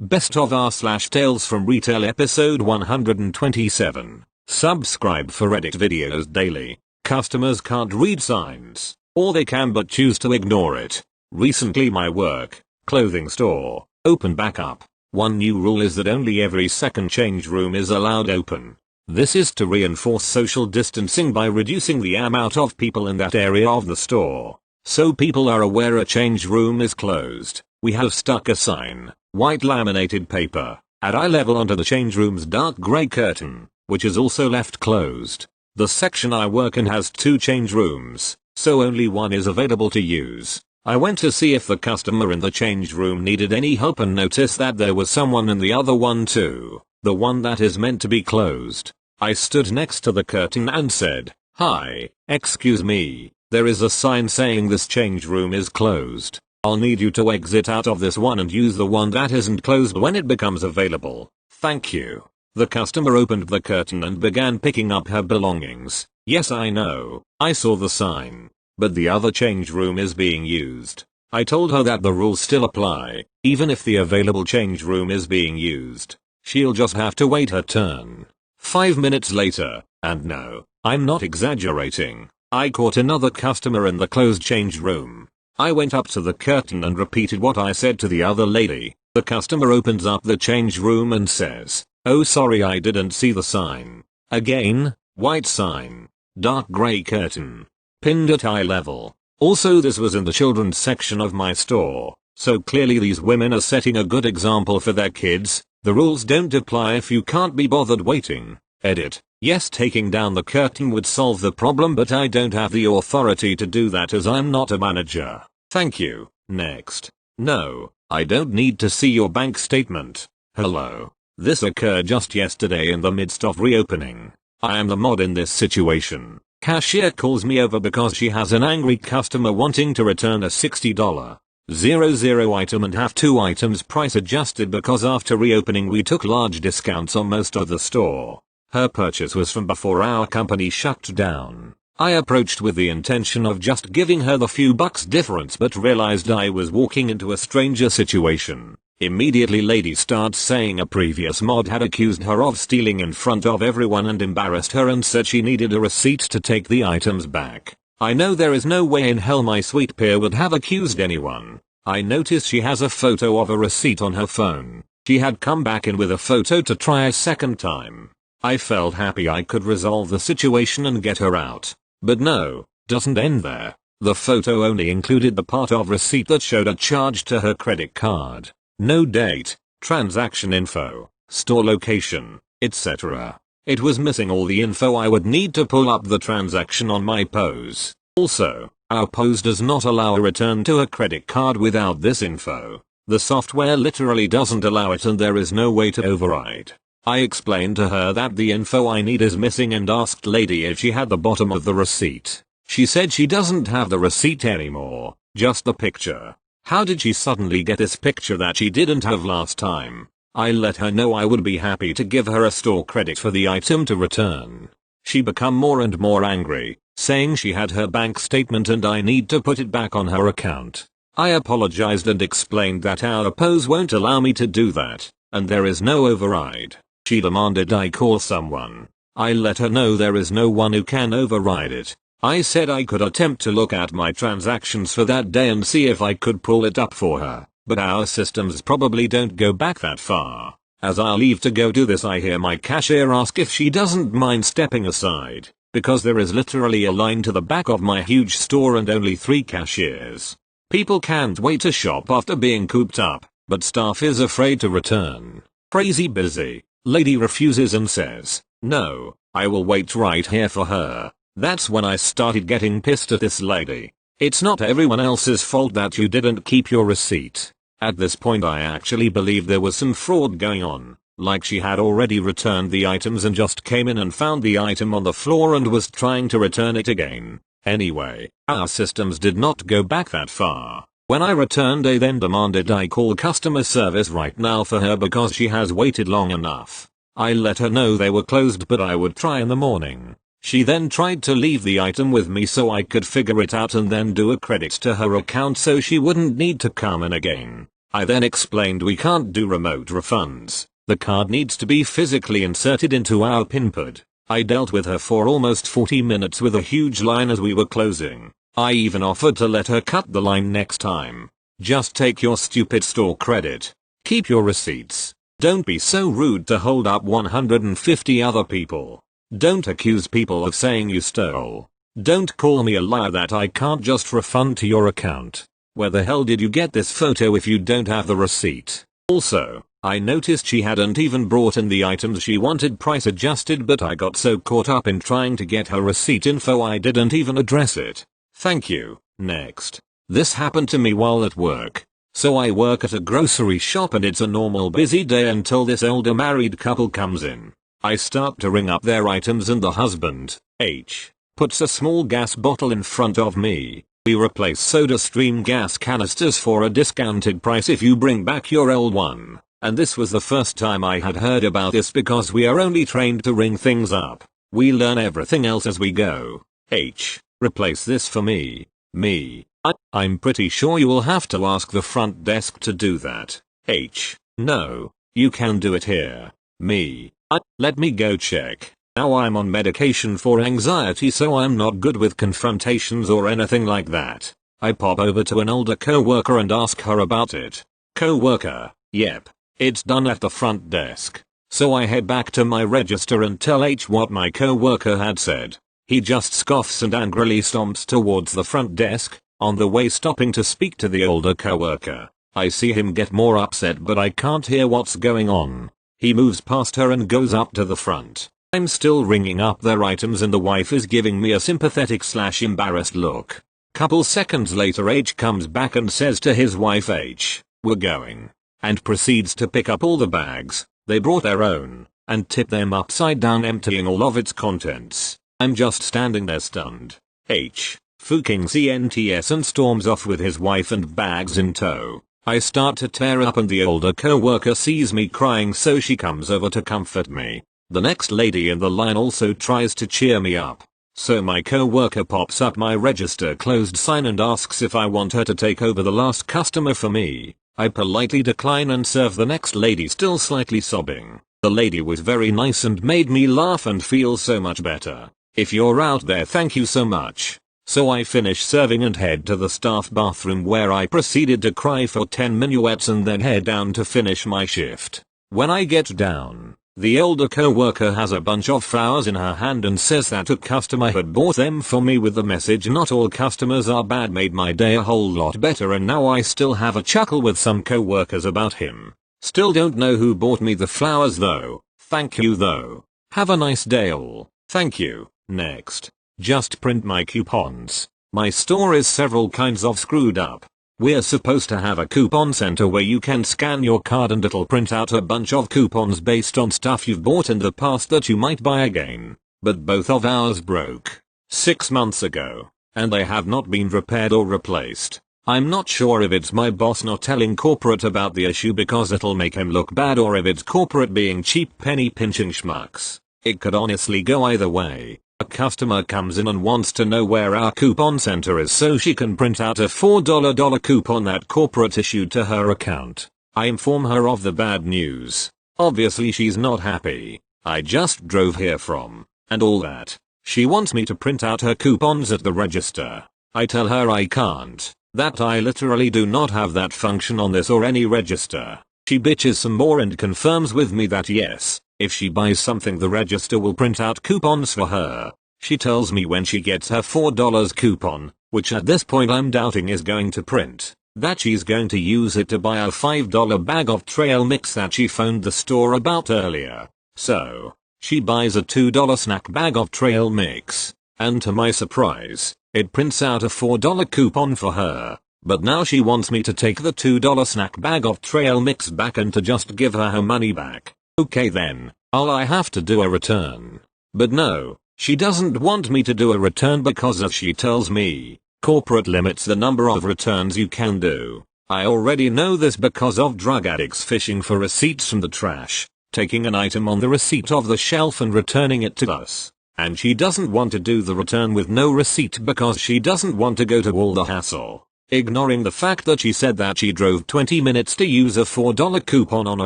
Best of r/Tales from Retail episode 127. Subscribe for Reddit videos daily. Customers can't read signs, or they can but choose to ignore it. Recently my work, clothing store, opened back up. One new rule is that only every second change room is allowed open. This is to reinforce social distancing by reducing the amount of people in that area of the store. So people are aware a change room is closed. We have stuck a sign, white laminated paper, at eye level onto the change room's dark grey curtain, which is also left closed. The section I work in has 2 change rooms, so only one is available to use. I went to see if the customer in the change room needed any help and noticed that there was someone in the other one too, the one that is meant to be closed. I stood next to the curtain and said, "Hi, excuse me, there is a sign saying this change room is closed. I'll need you to exit out of this one and use the one that isn't closed when it becomes available. Thank you." The customer opened the curtain and began picking up her belongings. Yes, I know, I saw the sign, but the other change room is being used. I told her that the rules still apply, even if the available change room is being used. She'll just have to wait her turn. 5 minutes later, and no, I'm not exaggerating, I caught another customer in the closed change room. I went up to the curtain and repeated what I said to the other lady. The customer opens up the change room and says, "Oh sorry, I didn't see the sign." Again, white sign, dark grey curtain, pinned at eye level. Also this was in the children's section of my store, so clearly these women are setting a good example for their kids. The rules don't apply if you can't be bothered waiting. Edit. Yes, taking down the curtain would solve the problem, but I don't have the authority to do that as I'm not a manager. Thank you. Next. No, I don't need to see your bank statement. Hello. This occurred just yesterday in the midst of reopening. I am the mod in this situation. Cashier calls me over because she has an angry customer wanting to return a $60.00 item and have 2 items price adjusted because after reopening we took large discounts on most of the store. Her purchase was from before our company shut down. I approached with the intention of just giving her the few bucks difference but realized I was walking into a stranger situation. Immediately lady starts saying a previous mod had accused her of stealing in front of everyone and embarrassed her and said she needed a receipt to take the items back. I know there is no way in hell my sweet peer would have accused anyone. I noticed she has a photo of a receipt on her phone. She had come back in with a photo to try a second time. I felt happy I could resolve the situation and get her out. But no, doesn't end there. The photo only included the part of receipt that showed a charge to her credit card. No date, transaction info, store location, etc. It was missing all the info I would need to pull up the transaction on my POS. Also, our POS does not allow a return to a credit card without this info. The software literally doesn't allow it and there is no way to override. I explained to her that the info I need is missing and asked lady if she had the bottom of the receipt. She said she doesn't have the receipt anymore, just the picture. How did she suddenly get this picture that she didn't have last time? I let her know I would be happy to give her a store credit for the item to return. She became more and more angry, saying she had her bank statement and I need to put it back on her account. I apologized and explained that our POS won't allow me to do that, and there is no override. She demanded I call someone. I let her know there is no one who can override it. I said I could attempt to look at my transactions for that day and see if I could pull it up for her, but our systems probably don't go back that far. As I leave to go do this I hear my cashier ask if she doesn't mind stepping aside, because there is literally a line to the back of my huge store and only 3 cashiers. People can't wait to shop after being cooped up, but staff is afraid to return. Crazy busy. Lady refuses and says, "No, I will wait right here for her." That's when I started getting pissed at this lady. It's not everyone else's fault that you didn't keep your receipt. At this point I actually believed there was some fraud going on, like she had already returned the items and just came in and found the item on the floor and was trying to return it again. Anyway, our systems did not go back that far. When I returned they then demanded I call customer service right now for her because she has waited long enough. I let her know they were closed but I would try in the morning. She then tried to leave the item with me so I could figure it out and then do a credit to her account so she wouldn't need to come in again. I then explained we can't do remote refunds. The card needs to be physically inserted into our PIN pad. I dealt with her for almost 40 minutes with a huge line as we were closing. I even offered to let her cut the line next time. Just take your stupid store credit. Keep your receipts. Don't be so rude to hold up 150 other people. Don't accuse people of saying you stole. Don't call me a liar that I can't just refund to your account. Where the hell did you get this photo if you don't have the receipt? Also, I noticed she hadn't even brought in the items she wanted price adjusted, but I got so caught up in trying to get her receipt info I didn't even address it. Thank you. Next. This happened to me while at work. So I work at a grocery shop and it's a normal busy day until this older married couple comes in. I start to ring up their items and the husband, H, puts a small gas bottle in front of me. We replace SodaStream gas canisters for a discounted price if you bring back your old one. And this was the first time I had heard about this because we are only trained to ring things up. We learn everything else as we go. H, replace this for me. Me. I'm pretty sure you will have to ask the front desk to do that. H, no, you can do it here. Me. Let me go check. Now I'm on medication for anxiety, so I'm not good with confrontations or anything like that. I pop over to an older coworker and ask her about it. Coworker, yep, it's done at the front desk. So I head back to my register and tell H what my coworker had said. He just scoffs and angrily stomps towards the front desk, on the way stopping to speak to the older coworker. I see him get more upset, but I can't hear what's going on. He moves past her and goes up to the front. I'm still ringing up their items and the wife is giving me a sympathetic/embarrassed look. Couple seconds later H comes back and says to his wife, H, we're going. And proceeds to pick up all the bags, they brought their own, and tip them upside down, emptying all of its contents. I'm just standing there stunned. H, fucking CNTS, and storms off with his wife and bags in tow. I start to tear up and the older coworker sees me crying, so she comes over to comfort me. The next lady in the line also tries to cheer me up. So my coworker pops up my register closed sign and asks if I want her to take over the last customer for me. I politely decline and serve the next lady, still slightly sobbing. The lady was very nice and made me laugh and feel so much better. If you're out there, thank you so much. So I finish serving and head to the staff bathroom, where I proceeded to cry for 10 minuets and then head down to finish my shift. When I get down, the older coworker has a bunch of flowers in her hand and says that a customer had bought them for me with the message, "Not all customers are bad," made my day a whole lot better, and now I still have a chuckle with some coworkers about him. Still don't know who bought me the flowers though. Thank you though. Have a nice day all. Thank you. Next. Just print my coupons. My store is several kinds of screwed up. We're supposed to have a coupon center where you can scan your card and it'll print out a bunch of coupons based on stuff you've bought in the past that you might buy again. But both of ours broke 6 months ago, and they have not been repaired or replaced. I'm not sure if it's my boss not telling corporate about the issue because it'll make him look bad, or if it's corporate being cheap penny pinching schmucks. It could honestly go either way. A customer comes in and wants to know where our coupon center is so she can print out a $4 coupon that corporate issued to her account. I inform her of the bad news. Obviously she's not happy. I just drove here from, and all that. She wants me to print out her coupons at the register. I tell her I can't, that I literally do not have that function on this or any register. She bitches some more and confirms with me that yes, if she buys something the register will print out coupons for her. She tells me when she gets her $4 coupon, which at this point I'm doubting is going to print, that she's going to use it to buy a $5 bag of trail mix that she phoned the store about earlier. So, she buys a $2 snack bag of trail mix, and to my surprise, it prints out a $4 coupon for her. But now she wants me to take the $2 snack bag of trail mix back and to just give her money back. Okay then, I have to do a return. But no, she doesn't want me to do a return because, as she tells me, corporate limits the number of returns you can do. I already know this because of drug addicts fishing for receipts from the trash, taking an item on the receipt of the shelf and returning it to us. And she doesn't want to do the return with no receipt because she doesn't want to go to all the hassle. ignoring the fact that she said that she drove 20 minutes to use a $4 coupon on a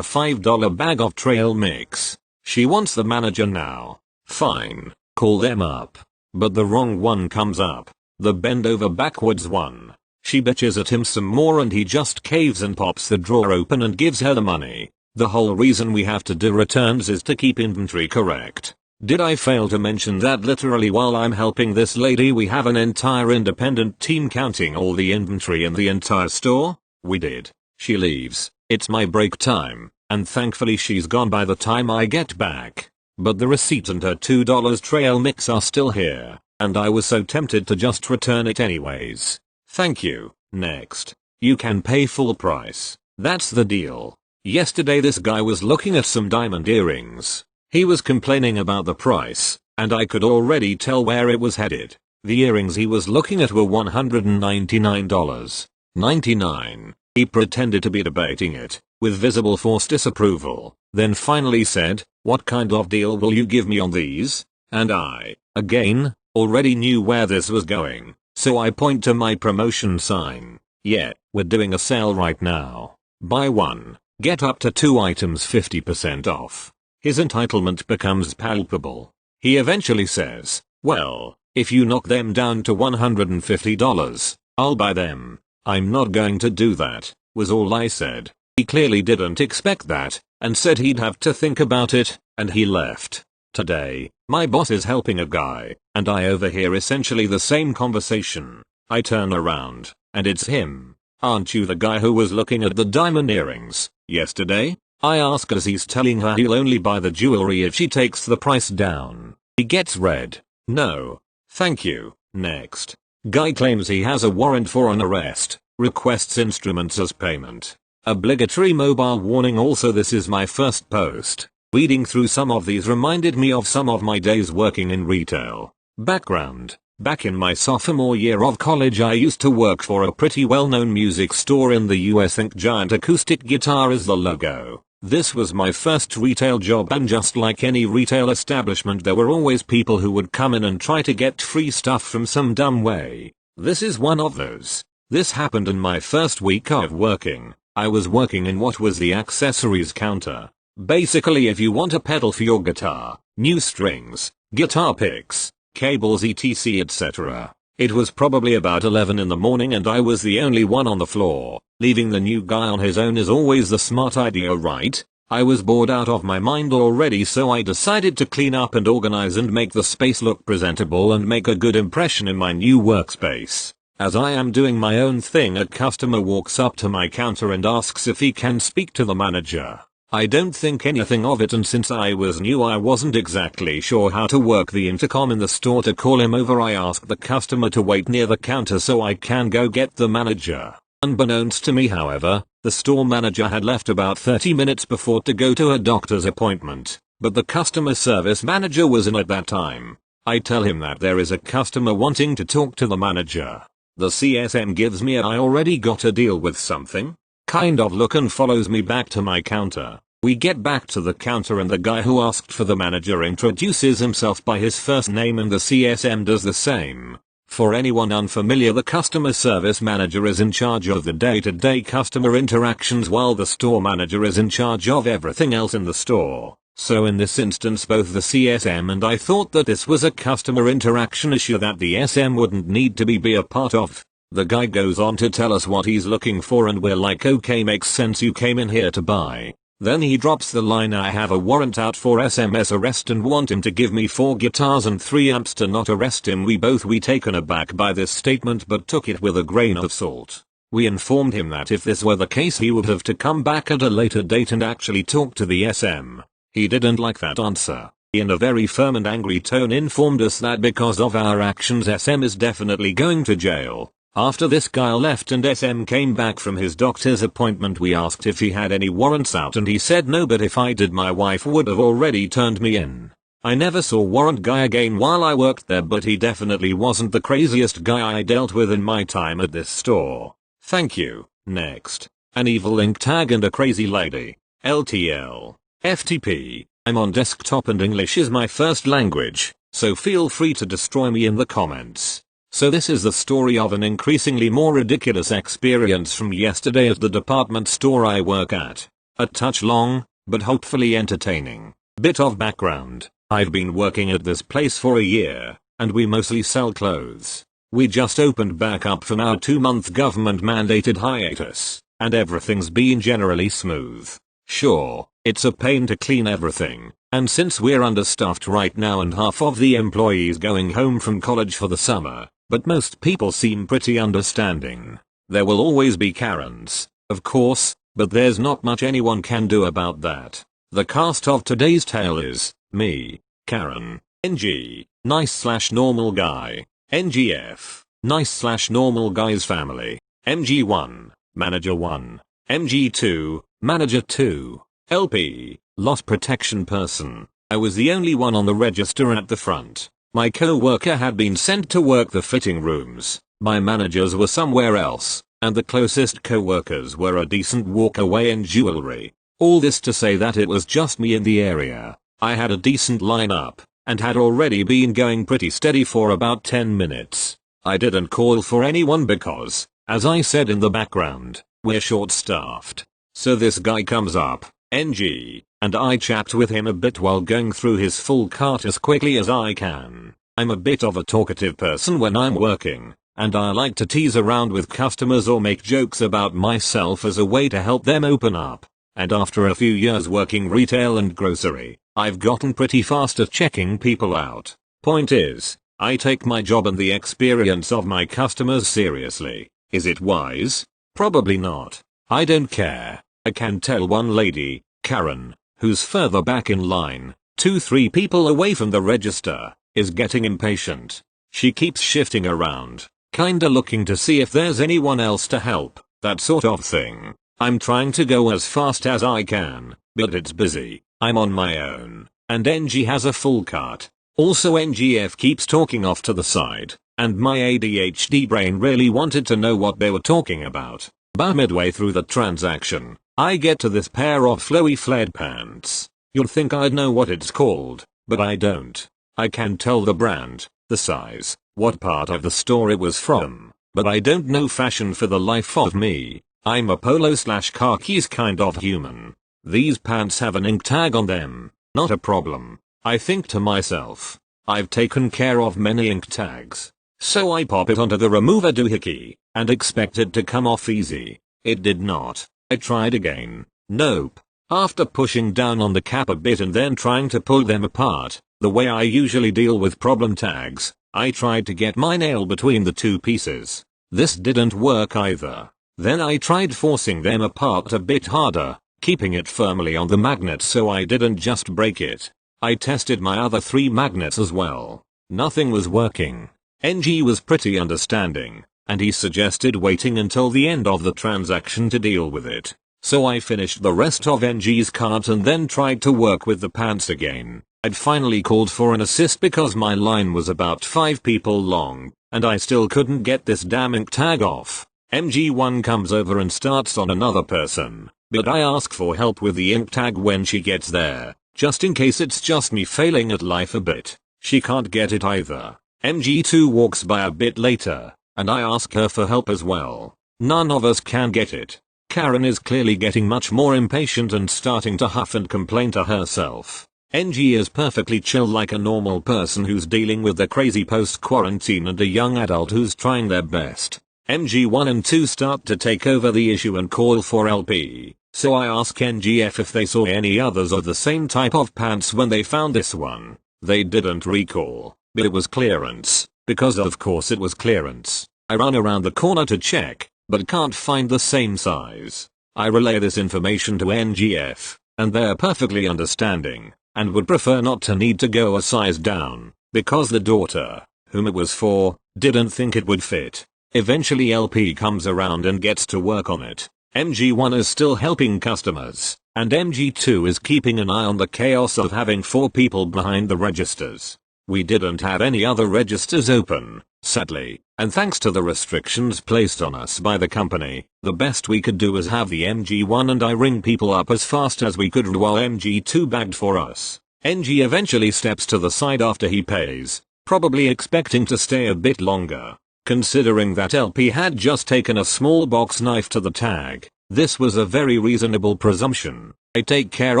$5 bag of trail mix. She wants the manager now. Fine, call them up. But the wrong one comes up. The bend over backwards one. She bitches at him some more and he just caves and pops the drawer open and gives her the money. The whole reason we have to do returns is to keep inventory correct. Did I fail to mention that literally while I'm helping this lady we have an entire independent team counting all the inventory in the entire store? We did. She leaves. It's my break time, and thankfully she's gone by the time I get back. But the receipt and her $2 trail mix are still here, and I was so tempted to just return it anyways. Thank you. Next. You can pay full price. That's the deal. Yesterday this guy was looking at some diamond earrings. He was complaining about the price, and I could already tell where it was headed. The earrings he was looking at were $199.99. He pretended to be debating it, with visible forced disapproval, then finally said, "What kind of deal will you give me on these?" And I, again, already knew where this was going, so I point to my promotion sign. "Yeah, we're doing a sale right now. Buy one, get up to 2 items 50% off." His entitlement becomes palpable. He eventually says, "Well, if you knock them down to $150, I'll buy them." "I'm not going to do that," was all I said. He clearly didn't expect that, and said he'd have to think about it, and he left. Today, my boss is helping a guy, and I overhear essentially the same conversation. I turn around, and it's him. "Aren't you the guy who was looking at the diamond earrings yesterday?" I ask as he's telling her he'll only buy the jewelry if she takes the price down. He gets red. "No. Thank you." Next. Guy claims he has a warrant for an arrest, requests instruments as payment. Obligatory mobile warning. Also, this is my first post. Reading through some of these reminded me of some of my days working in retail. Background. Back in my sophomore year of college I used to work for a pretty well-known music store in the US. Think giant acoustic guitar as the logo. This was my first retail job, and just like any retail establishment there were always people who would come in and try to get free stuff from some dumb way. This is one of those. This happened in my first week of working. I was working in what was the accessories counter. Basically, if you want a pedal for your guitar, new strings, guitar picks, cables etc etc. It was probably about 11 in the morning and I was the only one on the floor. Leaving the new guy on his own is always the smart idea, right? I was bored out of my mind already, so I decided to clean up and organize and make the space look presentable and make a good impression in my new workspace. As I am doing my own thing, a customer walks up to my counter and asks if he can speak to the manager. I don't think anything of it, and since I was new I wasn't exactly sure how to work the intercom in the store to call him over. I asked the customer to wait near the counter so I can go get the manager. Unbeknownst to me, however, the store manager had left about 30 minutes before to go to a doctor's appointment, but the customer service manager was in at that time. I tell him that there is a customer wanting to talk to the manager. The CSM gives me a "I already got a deal with something" kind of look and follows me back to my counter. We get back to the counter and the guy who asked for the manager introduces himself by his first name and the CSM does the same. For anyone unfamiliar, the customer service manager is in charge of the day-to-day customer interactions while the store manager is in charge of everything else in the store. So in this instance both the CSM and I thought that this was a customer interaction issue that the SM wouldn't need to be a part of. The guy goes on to tell us what he's looking for and we're like, okay, makes sense, you came in here to buy. Then he drops the line, "I have a warrant out for SMS arrest and want him to give me 4 guitars and 3 amps to not arrest him." We taken aback by this statement but took it with a grain of salt. We informed him that if this were the case he would have to come back at a later date and actually talk to the SM. He didn't like that answer. He in a very firm and angry tone informed us that because of our actions SM is definitely going to jail. After this guy left and SM came back from his doctor's appointment, we asked if he had any warrants out and he said no, but if I did my wife would have already turned me in. I never saw warrant guy again while I worked there, but he definitely wasn't the craziest guy I dealt with in my time at this store. Thank you. Next. An evil link tag and a crazy lady. LTL. FTP. I'm on desktop and English is my first language, so feel free to destroy me in the comments. So this is the story of an increasingly more ridiculous experience from yesterday at the department store I work at. A touch long, but hopefully entertaining. Bit of background. I've been working at this place for a year, and we mostly sell clothes. We just opened back up from our 2-month government mandated hiatus, and everything's been generally smooth. Sure, it's a pain to clean everything, and since we're understaffed right now and half of the employees going home from college for the summer, but most people seem pretty understanding. There will always be Karens, of course, but there's not much anyone can do about that. The cast of today's tale is me, Karen, NG, nice/normal guy, NGF, nice/normal guy's family, MG1, manager 1, MG2, manager 2, LP, loss protection person. I was the only one on the register at the front. My co-worker had been sent to work the fitting rooms, my managers were somewhere else, and the closest co-workers were a decent walk away in jewelry. All this to say that it was just me in the area. I had a decent lineup, and had already been going pretty steady for about 10 minutes. I didn't call for anyone because, as I said in the background, we're short-staffed. So this guy comes up, NG, and I chat with him a bit while going through his full cart as quickly as I can. I'm a bit of a talkative person when I'm working, and I like to tease around with customers or make jokes about myself as a way to help them open up. And after a few years working retail and grocery, I've gotten pretty fast at checking people out. Point is, I take my job and the experience of my customers seriously. Is it wise? Probably not. I don't care. I can tell one lady, Karen, who's further back in line, 2-3 people away from the register, is getting impatient. She keeps shifting around, kinda looking to see if there's anyone else to help, that sort of thing. I'm trying to go as fast as I can, but it's busy. I'm on my own, and NG has a full cart. Also NGF keeps talking off to the side, and my ADHD brain really wanted to know what they were talking about. About midway through the transaction, I get to this pair of flowy flared pants. You'd think I'd know what it's called, but I don't. I can tell the brand, the size, what part of the store it was from, but I don't know fashion for the life of me. I'm a polo/khakis kind of human. These pants have an ink tag on them. Not a problem. I think to myself, I've taken care of many ink tags. So I pop it onto the remover doohickey, and expect it to come off easy. It did not. I tried again. Nope. After pushing down on the cap a bit and then trying to pull them apart, the way I usually deal with problem tags, I tried to get my nail between the two pieces. This didn't work either. Then I tried forcing them apart a bit harder, keeping it firmly on the magnet so I didn't just break it. I tested my other 3 magnets as well. Nothing was working. NG was pretty understanding, and he suggested waiting until the end of the transaction to deal with it. So I finished the rest of NG's cart and then tried to work with the pants again. I'd finally called for an assist because my line was about 5 people long, and I still couldn't get this damn ink tag off. MG1 comes over and starts on another person, but I ask for help with the ink tag when she gets there, just in case it's just me failing at life a bit. She can't get it either. MG2 walks by a bit later, and I ask her for help as well. None of us can get it. Karen is clearly getting much more impatient and starting to huff and complain to herself. NG is perfectly chill like a normal person who's dealing with the crazy post-quarantine and a young adult who's trying their best. MG1 and 2 start to take over the issue and call for LP, so I ask NGF if they saw any others of the same type of pants when they found this one. They didn't recall, but it was clearance, because of course it was clearance. I run around the corner to check, but can't find the same size. I relay this information to NGF, and they're perfectly understanding, and would prefer not to need to go a size down, because the daughter, whom it was for, didn't think it would fit. Eventually LP comes around and gets to work on it. MG1 is still helping customers, and MG2 is keeping an eye on the chaos of having 4 people behind the registers. We didn't have any other registers open, sadly, and thanks to the restrictions placed on us by the company, the best we could do was have the MG1 and I ring people up as fast as we could while MG2 bagged for us. NG eventually steps to the side after he pays, probably expecting to stay a bit longer. Considering that LP had just taken a small box knife to the tag, this was a very reasonable presumption. I take care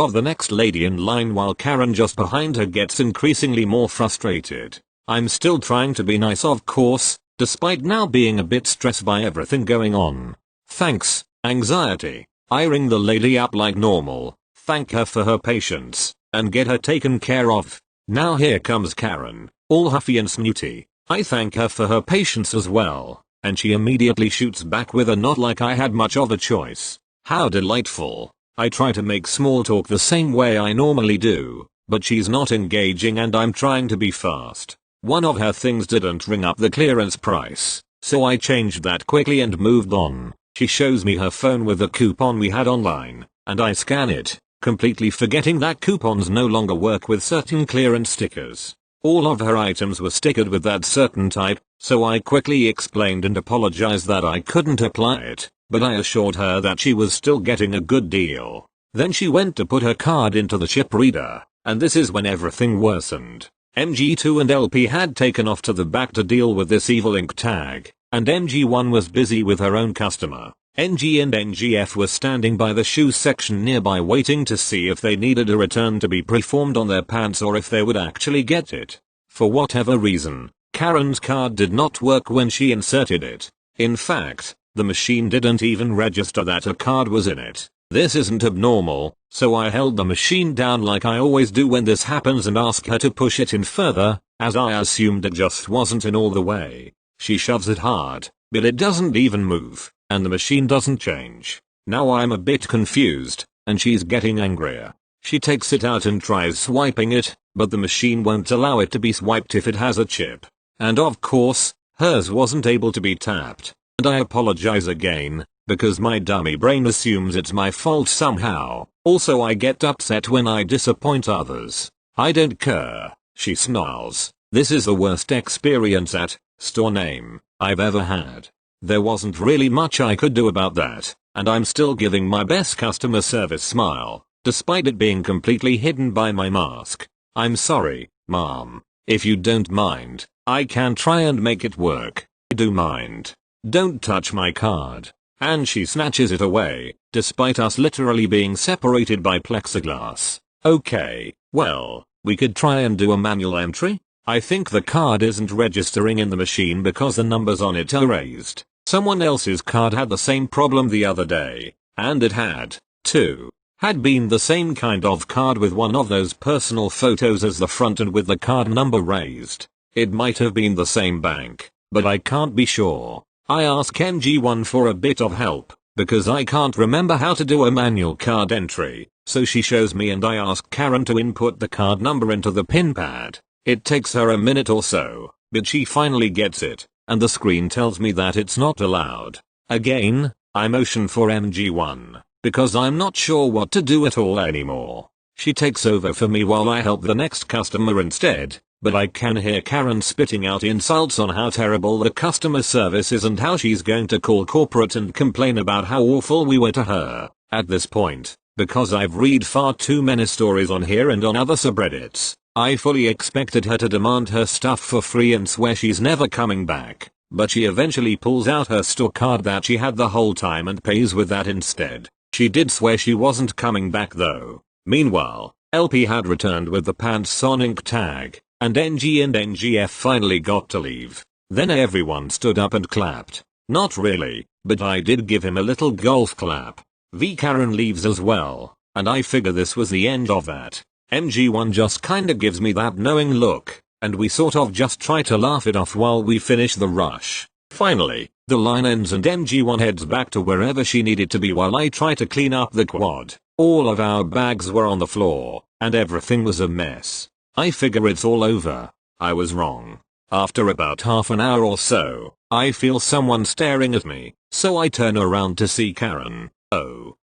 of the next lady in line while Karen just behind her gets increasingly more frustrated. I'm still trying to be nice, of course, despite now being a bit stressed by everything going on. Thanks, anxiety. I ring the lady up like normal, thank her for her patience, and get her taken care of. Now here comes Karen, all huffy and snooty. I thank her for her patience as well, and she immediately shoots back with a not like I had much of a choice. How delightful. I try to make small talk the same way I normally do, but she's not engaging and I'm trying to be fast. One of her things didn't ring up the clearance price, so I changed that quickly and moved on. She shows me her phone with the coupon we had online, and I scan it, completely forgetting that coupons no longer work with certain clearance stickers. All of her items were stickered with that certain type, so I quickly explained and apologized that I couldn't apply it, but I assured her that she was still getting a good deal. Then she went to put her card into the chip reader, and this is when everything worsened. MG2 and LP had taken off to the back to deal with this evil ink tag, and MG1 was busy with her own customer. NG and NGF were standing by the shoe section nearby waiting to see if they needed a return to be performed on their pants or if they would actually get it. For whatever reason, Karen's card did not work when she inserted it. In fact, the machine didn't even register that a card was in it. This isn't abnormal, so I held the machine down like I always do when this happens and asked her to push it in further, as I assumed it just wasn't in all the way. She shoves it hard, but it doesn't even move, and the machine doesn't change. Now I'm a bit confused, and she's getting angrier. She takes it out and tries swiping it, but the machine won't allow it to be swiped if it has a chip. And of course, hers wasn't able to be tapped. And I apologize again, because my dummy brain assumes it's my fault somehow. Also I get upset when I disappoint others. I don't care, she snarls. This is the worst experience at store name I've ever had. There wasn't really much I could do about that, and I'm still giving my best customer service smile, despite it being completely hidden by my mask. I'm sorry, ma'am. If you don't mind, I can try and make it work. I do mind. Don't touch my card. And she snatches it away, despite us literally being separated by plexiglass. Okay, well, we could try and do a manual entry. I think the card isn't registering in the machine because the numbers on it are raised. Someone else's card had the same problem the other day, and it had, too. Had been the same kind of card with one of those personal photos as the front and with the card number raised. It might have been the same bank, but I can't be sure. I ask MG1 for a bit of help, because I can't remember how to do a manual card entry, so she shows me and I ask Karen to input the card number into the pin pad. It takes her a minute or so, but she finally gets it, and the screen tells me that it's not allowed. Again, I motion for MG1, because I'm not sure what to do at all anymore. She takes over for me while I help the next customer instead, but I can hear Karen spitting out insults on how terrible the customer service is and how she's going to call corporate and complain about how awful we were to her. At this point, because I've read far too many stories on here and on other subreddits, I fully expected her to demand her stuff for free and swear she's never coming back, but she eventually pulls out her store card that she had the whole time and pays with that instead. She did swear she wasn't coming back though. Meanwhile, LP had returned with the Panasonic tag, and NG and NGF finally got to leave. Then everyone stood up and clapped. Not really, but I did give him a little golf clap. Karen leaves as well, and I figure this was the end of that. MG1 just kinda gives me that knowing look, and we sort of just try to laugh it off while we finish the rush. Finally, the line ends and MG1 heads back to wherever she needed to be while I try to clean up the quad. All of our bags were on the floor, and everything was a mess. I figure it's all over. I was wrong. After about half an hour or so, I feel someone staring at me, so I turn around to see Karen. Oh,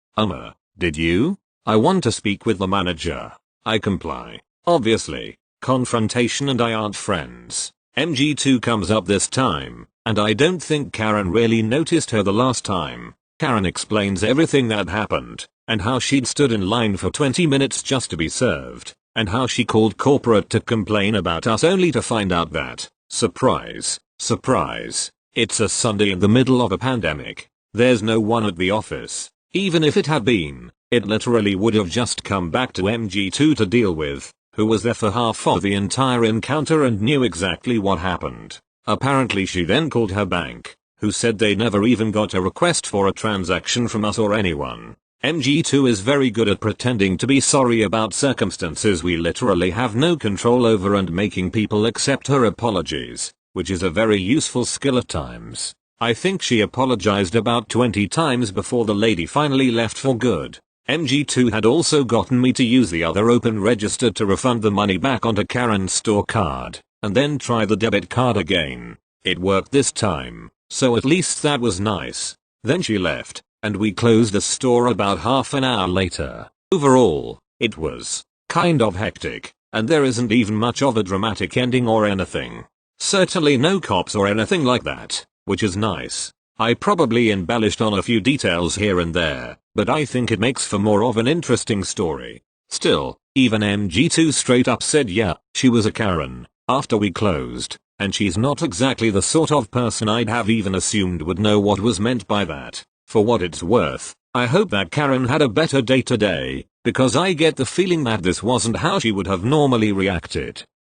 did you? I want to speak with the manager. I comply. Obviously, confrontation and I aren't friends. MG2 comes up this time, and I don't think Karen really noticed her the last time. Karen explains everything that happened, and how she'd stood in line for 20 minutes just to be served, and how she called corporate to complain about us only to find out that, surprise, surprise, it's a Sunday in the middle of a pandemic. There's no one at the office. Even if it had been, it literally would have just come back to MG2 to deal with, who was there for half of the entire encounter and knew exactly what happened. Apparently she then called her bank, who said they never even got a request for a transaction from us or anyone. MG2 is very good at pretending to be sorry about circumstances we literally have no control over and making people accept her apologies, which is a very useful skill at times. I think she apologized about 20 times before the lady finally left for good. MG2 had also gotten me to use the other open register to refund the money back onto Karen's store card, and then try the debit card again. It worked this time, so at least that was nice. Then she left, and we closed the store about half an hour later. Overall, it was kind of hectic, and there isn't even much of a dramatic ending or anything. Certainly no cops or anything like that, which is nice. I probably embellished on a few details here and there, but I think it makes for more of an interesting story. Still, even MG2 straight up said yeah, she was a Karen, after we closed, and she's not exactly the sort of person I'd have even assumed would know what was meant by that. For what it's worth, I hope that Karen had a better day today, because I get the feeling that this wasn't how she would have normally reacted.